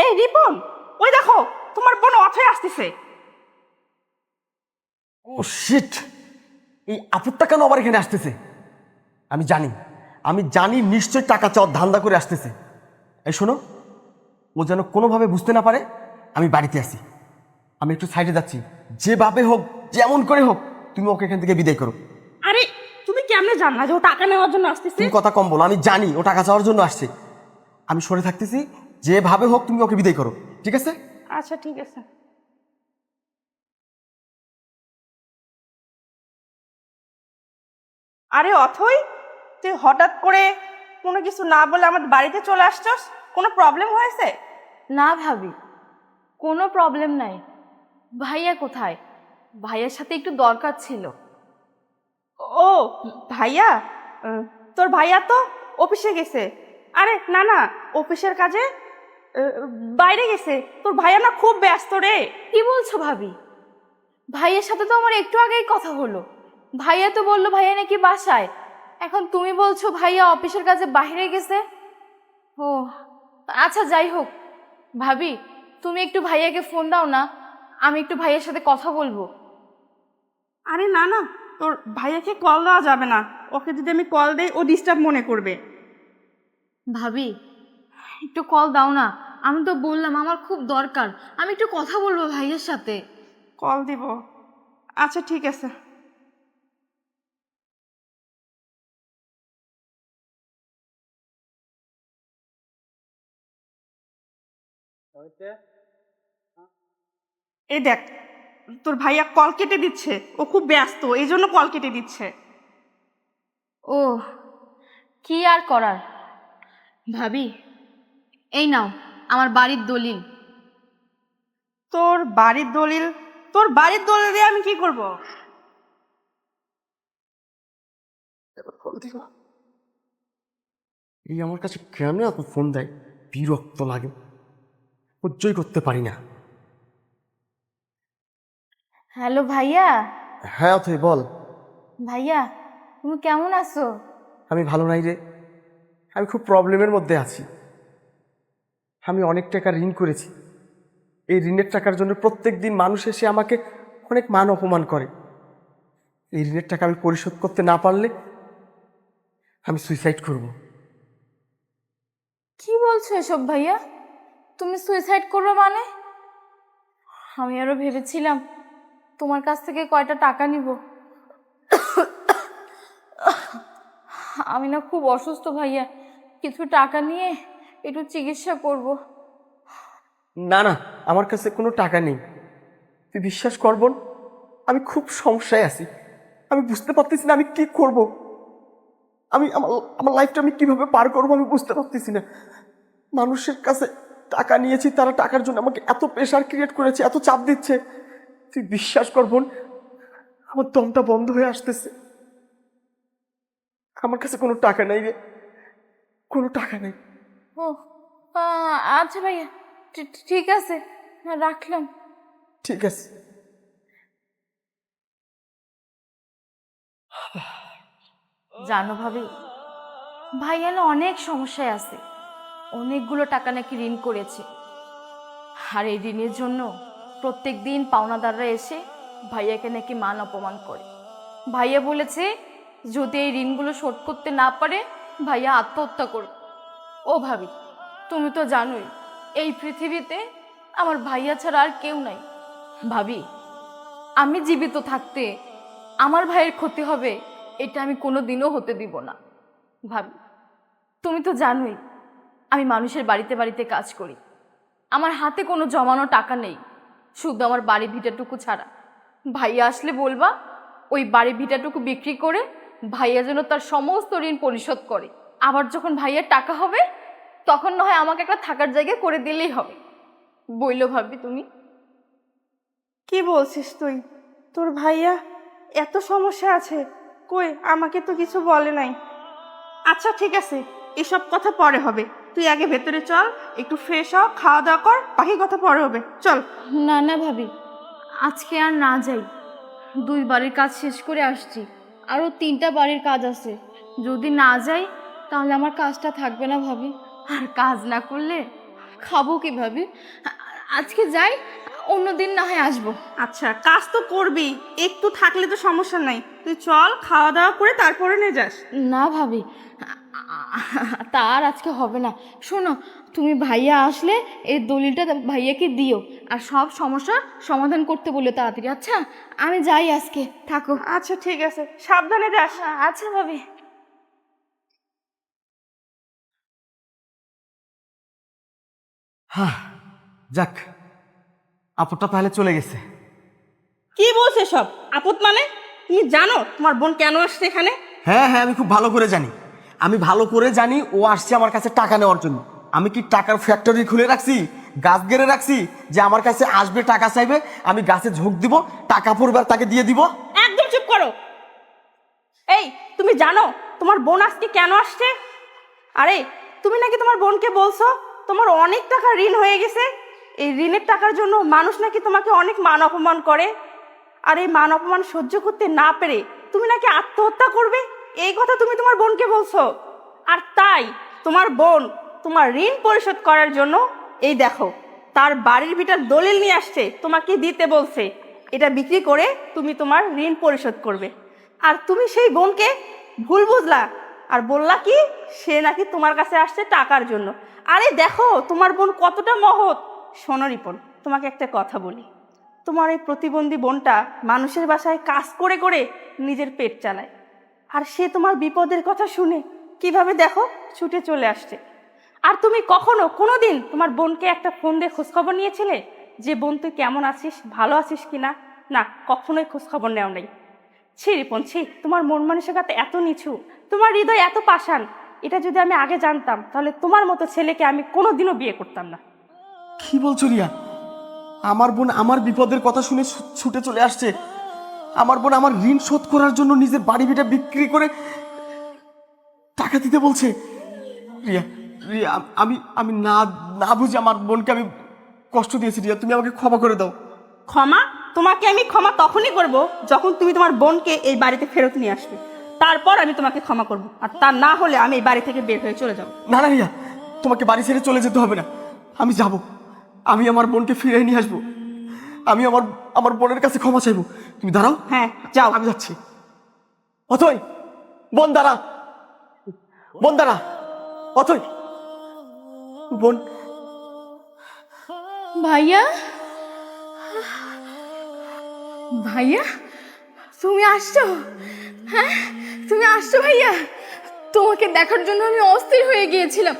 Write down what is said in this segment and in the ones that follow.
এই রিপন, ওই দেখো তোমার বোন অথই আসতেছে। ও শিট, এই আপুরটা কেন আবার এখানে আসতেছে? আমি জানি, আমি জানি নিশ্চয় টাকা চাওয়ার ধান্দা করে আসতেছে। এই শোনো, ও যেন কোনোভাবে বুঝতে না পারে আমি বাড়িতে আছি। আমি একটু সাইডে যাচ্ছি, যেভাবে হোক যেমন করে হোক তুমি ওকে এখান থেকে বিদায় করো। আরে তুমি কেমনে জানলা যে ও টাকা নেওয়ার জন্য আসতেছে? তুমি কথা কম বলো, আমি জানি ও টাকা চাওয়ার জন্য আসছে। আমি সরে থাকতেছি, যেভাবে হোক তুমি ওকে বিদায় করো, ঠিক আছে? আচ্ছা ঠিক আছে। আরে অথই, তুই হঠাৎ করে কোনো কিছু না বলে আমাদের বাড়িতে চলে আসছস, কোনো প্রবলেম হয়েছে? না ভাবি, কোনো প্রবলেম নাই। ভাইয়া কোথায়? ভাইয়ার সাথে একটু দরকার ছিল। ও ভাইয়া, তোর ভাইয়া তো অফিসে গেছে। আরে না না, অফিসের কাজে বাইরে গেছে। তোর ভাইয়া না খুব ব্যস্ত রে। কি বলছো ভাবি? ভাইয়ের সাথে তো আমার একটু আগেই কথা হলো। ভাইয়া তো বললো ভাইয়া নাকি বাসায়। এখন তুমি বলছো ভাইয়া অফিসের কাজে বাইরে গেছে। ও আচ্ছা, যাই হোক। ভাবি, তুমি একটু ভাইয়াকে ফোন দাও না, আমি একটু ভাইয়ের সাথে কথা বলবো। আরে না না, তোর ভাইয়াকে কল দেওয়া যাবে না। ওকে যদি আমি কল দেই ও ডিস্টার্ব মনে করবে। ভাবি, একটু কল দাও না। আমি তো বললাম আমার খুব দরকার, আমি একটু কথা বলবো ভাইয়ের সাথে। কল দিব? আচ্ছা ঠিক আছে। এই দেখ, তোর ভাইয়া কল কেটে দিচ্ছে। ও খুব ব্যস্ত, এই জন্য কল কেটে দিচ্ছে। ও, কি আর করার। ভাবি, এই নাও আমার বাড়ির দলিল। তোর বাড়ির দলিল? তোর বাড়ির দলিল দিয়ে আমি কি করব? এই আমার কাছে কেন এত ফোন দেয়, বিরক্ত লাগে, সহ্যই করতে পারি না। হ্যালো ভাইয়া। হ্যাঁ অথই বল। ভাইয়া, তুমি কেমন আছো? আমি ভালো নাই রে, আমি খুব প্রবলেমের মধ্যে আছি। আমি অনেক টাকা ঋণ করেছি। এই ঋণের টাকার জন্য প্রত্যেক দিন মানুষ এসে আমাকে অনেক মান অপমান করে। এই ঋণের টাকা আমি পরিশোধ করতে না পারলে আমি সুইসাইড করব। কি বলছো এসব ভাইয়া? তুমি সুইসাইড করবে মানে? আমি আরো ভেবেছিলাম তোমার কাছ থেকে কয়টা টাকা নিব। আমি না খুব অসুস্থ ভাইয়া, কিছু টাকা নিয়ে একটু চিকিৎসা করব। না না, আমার কাছে কোনো টাকা নেই। তুই বিশ্বাস করব, আমি খুব সমস্যায় আছি। আমি বুঝতে পারতেছি না আমি কি করব। আমি আমার আমার লাইফটা আমি কিভাবে পার করবো আমি বুঝতে পারতেছি না। মানুষের কাছে টাকা নিয়েছি, তারা টাকার জন্য আমাকে এত প্রেশার ক্রিয়েট করেছে, এত চাপ দিচ্ছে। তুই বিশ্বাস কর বোন, আমার দমটা বন্ধ হয়ে আসতেছে। আমার কাছে কোনো টাকা নেই রে, কোনো টাকা নেই। ও আচ্ছা ভাইয়া, ঠিক আছে, রাখলাম। ঠিক আছে। জানো ভাবি, ভাইয়া না অনেক সমস্যায় আছে। অনেকগুলো টাকা নাকি ঋণ করেছে। আর এই ঋণের জন্য প্রত্যেক দিন পাওনাদাররা এসে ভাইয়াকে নাকি মান অপমান করে। ভাইয়া বলেছে যদি এই ঋণগুলো শোধ করতে না পারে ভাইয়া আত্মহত্যা করবে। ও ভাবি, তুমি তো জানোই এই পৃথিবীতে আমার ভাইয়া ছাড়া আর কেউ নাই। ভাবি, আমি জীবিত থাকতে আমার ভাইয়ের ক্ষতি হবে এটা আমি কোনো দিনও হতে দিব না। ভাবি, তুমি তো জানোই আমি মানুষের বাড়িতে বাড়িতে কাজ করি। আমার হাতে কোনো জমানো টাকা নেই, শুধু আমার বাড়ি ভিটাটুকু ছাড়া। ভাইয়া আসলে বলবা ওই বাড়ি ভিটাটুকু বিক্রি করে ভাইয়া যেন তার সমস্ত ঋণ পরিশোধ করে। আবার যখন ভাইয়ার টাকা হবে তখন না হয় আমাকে একটা থাকার জায়গা করে দিলেই হবে। বইলো ভাবি তুমি। কি বলছিস তুই? তোর ভাইয়া এত সমস্যা আছে? কই, আমাকে তো কিছু বলে নাই। আচ্ছা ঠিক আছে, এসব কথা পরে হবে। তুই আগে ভেতরে চল, একটু ফ্রেশ হ, খাওয়া দাওয়া কর, বাকি কথা পরে হবে, চল। না না ভাবি, আজকে আর না যাই। 2 বাড়ির কাজ শেষ করে আসছি, আরও 3টা বাড়ির কাজ আছে। যদি না যাই তাহলে আমার কাজটা থাকবে না ভাবি। আর কাজ না করলে খাবো কিভাবে? আজকে যাই, অন্যদিন না হয় আসবো। আচ্ছা, কাজ তো করবি, একটু থাকলে তো সমস্যা নাই। তুই চল, খাওয়া দাওয়া করে তারপরে নিয়ে যাস। না ভাবি, তার আজকে হবে না। শোনো, তুমি ভাইয়া আসলে এই দলিলটা ভাইয়াকে দিও, আর সব সমস্যার সমাধান করতে বলে তাড়াতাড়ি। আচ্ছা, আমি যাই আজকে, থাকো। আচ্ছা ঠিক আছে, সাবধানে যাস। আচ্ছা ভাবি। হ্যাঁ, যাক, আপুটা তাহলে চলে গেছে। কি বলছে সব? আপদ মানে? তুমি জানো তোমার বোন কেন আসছে এখানে? হ্যাঁ হ্যাঁ, আমি খুব ভালো করে জানি। আমি ভালো করে জানি ও আসছে আমার কাছে টাকা নেওয়ার জন্য। আমি কি টাকার ফ্যাক্টরি খুলে রাখছি, গাছ গেড়ে রাখছি যে আমার কাছে আসবে, টাকা চাইবে, আমি গাছে ঝোঁক দিব, টাকা পড়বে আর তাকে দিয়ে দিব? একদম চুপ করো। এই, তুমি জানো তোমার বোন আজকে কেন আসছে? আরে, তুমি নাকি তোমার বোনকে বলছো তোমার অনেক টাকা ঋণ হয়ে গেছে। এই ঋণের টাকার জন্য মানুষ নাকি তোমাকে অনেক মান অপমান করে। আর এই মান অপমান সহ্য করতে না পেরে তুমি নাকি আত্মহত্যা করবে, এই কথা তুমি তোমার বোনকে বলছো। আর তাই তোমার বোন তোমার ঋণ পরিশোধ করার জন্য এই দেখো তার বাড়ির ভিটার দলিল নিয়ে আসছে, তোমাকে দিতে বলছে। এটা বিক্রি করে তুমি তোমার ঋণ পরিশোধ করবে। আর তুমি সেই বোনকে ভুল বুঝলা আর বললা কি সে নাকি তোমার কাছে আসছে টাকার জন্য। আরে দেখো তোমার বোন কতটা মহৎ। শোনো রিপন, তোমাকে একটা কথা বলি। তোমার এই প্রতিবন্ধী বোনটা মানুষের বাসায় কাজ করে করে নিজের পেট চালায়, আর সে তোমার বিপদের কথা শুনে কিভাবে দেখো ছুটে চলে আসছে। আর তুমি কখনো কোনোদিন তোমার বোনকে একটা ফোন দিয়ে খোঁজখবর নিয়েছিলে যে বোন তুই কেমন আছিস, ভালো আছিস কিনা? না, কখনোই খোঁজখবর নেও নাই। ছি রিপন ছি, তোমার মন মানসিকতা এত নিচু, তোমার হৃদয় এত পাষাণ। এটা যদি আমি আগে জানতাম তাহলে তোমার মতো ছেলেকে আমি কোনোদিনও বিয়ে করতাম না। কি বলছো রিয়া? আমার বোন আমার বিপদের কথা শুনে ছুটে চলে আসছে? আমার বোন আমার ঋণ শোধ করার জন্য নিজের বাড়ি ভিটা বিক্রি করে টাকা দিতে বলছে? রিয়া, রিয়া, আমি আমি না না বুঝে আমার বোনকে আমি কষ্ট দিয়েছি। রিয়া, তুমি আমাকে ক্ষমা করে দাও। ক্ষমা? তোমাকে আমি ক্ষমা তখনই করব যখন তুমি তোমার বোনকে এই বাড়িতে ফেরত নিয়ে আসবে, তারপর আমি তোমাকে ক্ষমা করব। আর তা না হলে আমি এই বাড়ি থেকে বের হয়ে চলে যাব। না না রিয়া, তোমাকে বাড়ি ছেড়ে চলে যেতে হবে না। আমি যাব, আমি আমার বোনকে ফিরিয়ে নিয়ে আসবো। আমি আমার আমার বোনের কাছে ক্ষমা চাইবো। তুমি দাঁড়াও। হ্যাঁ যাও। আমি যাচ্ছি। অথই, বোন দাঁড়া, বোন দাঁড়া, অথই, বোন। ভাইয়া, ভাইয়া, তুমি আসছো? হ্যাঁ, তুমি আসছো ভাইয়া? তোমাকে দেখার জন্য আমি অস্থির হয়ে গিয়েছিলাম।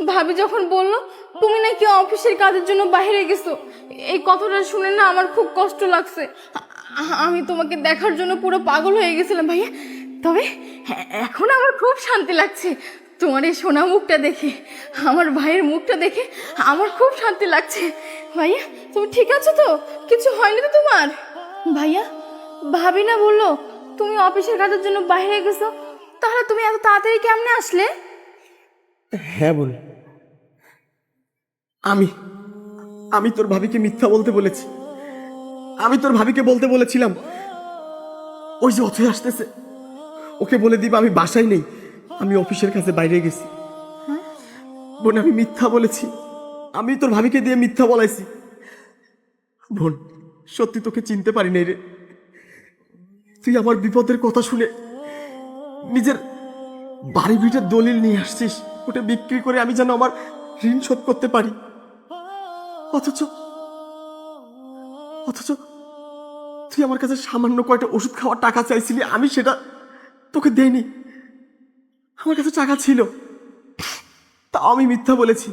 ভাবি যখন বললো তুমি নাকি অফিসের কাজের জন্য বাইরে গেছো, এই কথাটা শুনে না আমার খুব কষ্ট লাগছে। আমি তোমাকে দেখার জন্য পুরো পাগল হয়ে গেছিলাম ভাইয়া। তবে এখন আমার খুব শান্তি লাগছে তোমার এই সোনা মুখটা দেখে, আমার ভাইয়ের মুখটা দেখে আমার খুব শান্তি লাগছে। ভাইয়া, তুমি ঠিক আছো তো? কিছু হয়নি তো তোমার? ভাইয়া, ভাবি না বললো তুমি অফিসের কাজের জন্য বাইরে গেছো, তাহলে তুমি এত তাড়াতাড়ি কেমনে আসলে? হ্যাঁ বোন, আমি আমি তোর ভাবিকে মিথ্যা বলতে বলেছি। আমি তোর ভাবিকে বলতে বলেছিলাম ওই যে অথই আসতেছে, ওকে বলে দিব আমি বাসায় নেই, আমি অফিসের কাছে বাইরে গেছি। বোন, আমি মিথ্যা বলেছি, আমি তোর ভাবিকে দিয়ে মিথ্যা বলাইছি। বোন, সত্যি তোকে চিনতে পারি নাই রে। তুই আমার বিপদের কথা শুনে নিজের বাড়ি ভিটার দলিল নিয়ে আসছিস, ওটা বিক্রি করে আমি যেন আমার ঋণ শোধ করতে পারি। অথচ অথচ তুই আমার কাছে সামান্য কয়টা ওষুধ খাওয়ার টাকা চাইছিলি, আমি সেটা তোকে দেইনি। আমার কাছে টাকা ছিল, তাও আমি মিথ্যা বলেছি।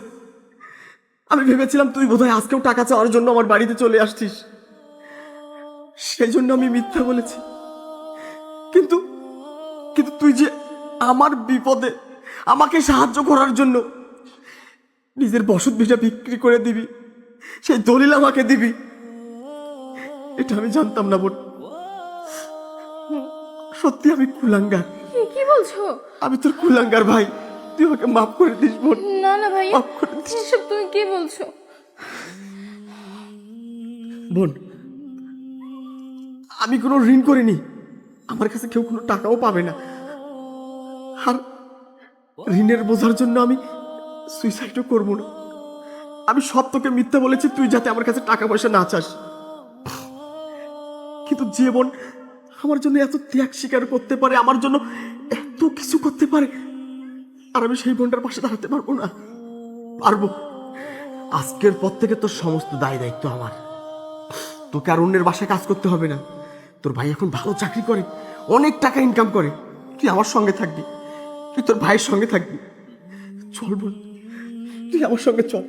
আমি ভেবেছিলাম তুই বোধহয় আজকেও টাকা চাওয়ার জন্য আমার বাড়িতে চলে আসছিস, সেই জন্য আমি মিথ্যা বলেছি। কিন্তু কিন্তু তুই যে আমার বিপদে আমাকে সাহায্য করার জন্য নিজের বসত ভিটা বিক্রি করে দিবি, সেই দলিল আমাকে দিবি, এটা আমি জানতাম না বোন। সত্যি আমি কুলাঙ্গার। কি বলছো? আমি তোর কুলাঙ্গার ভাই, তুই আমাকে মাফ করে দিস বোন। না না ভাইয়া, মাফ করে দিস এসব তুমি কি বলছো? বোন। আমি কোনো ঋণ করিনি, আমার কাছে কেউ কোনো টাকাও পাবে না। আর ঋণের বোঝার জন্য আমি সুইসাইডও করবো না। আমি সব তোকে মিথ্যা বলেছি তুই যাতে আমার কাছে টাকা পয়সা না চাস, কিন্তু যে বোন আমার জন্য এত ত্যাগ স্বীকার করতে পারে, আমার জন্য এত কিছু করতে পারে, আর আমি সেই বোনটার পাশে দাঁড়াতে পারবো না? পারবো। আজকের পর থেকে তোর সমস্ত দায় দায়িত্ব আমার। তোকে আর অন্যের বাসায় কাজ করতে হবে না। তোর ভাই এখন ভালো চাকরি করে, অনেক টাকা ইনকাম করে। তুই আমার সঙ্গে থাকবি, তুই তোর ভাইয়ের সঙ্গে থাকবি। চল বোন, তুই আমার সঙ্গে চল।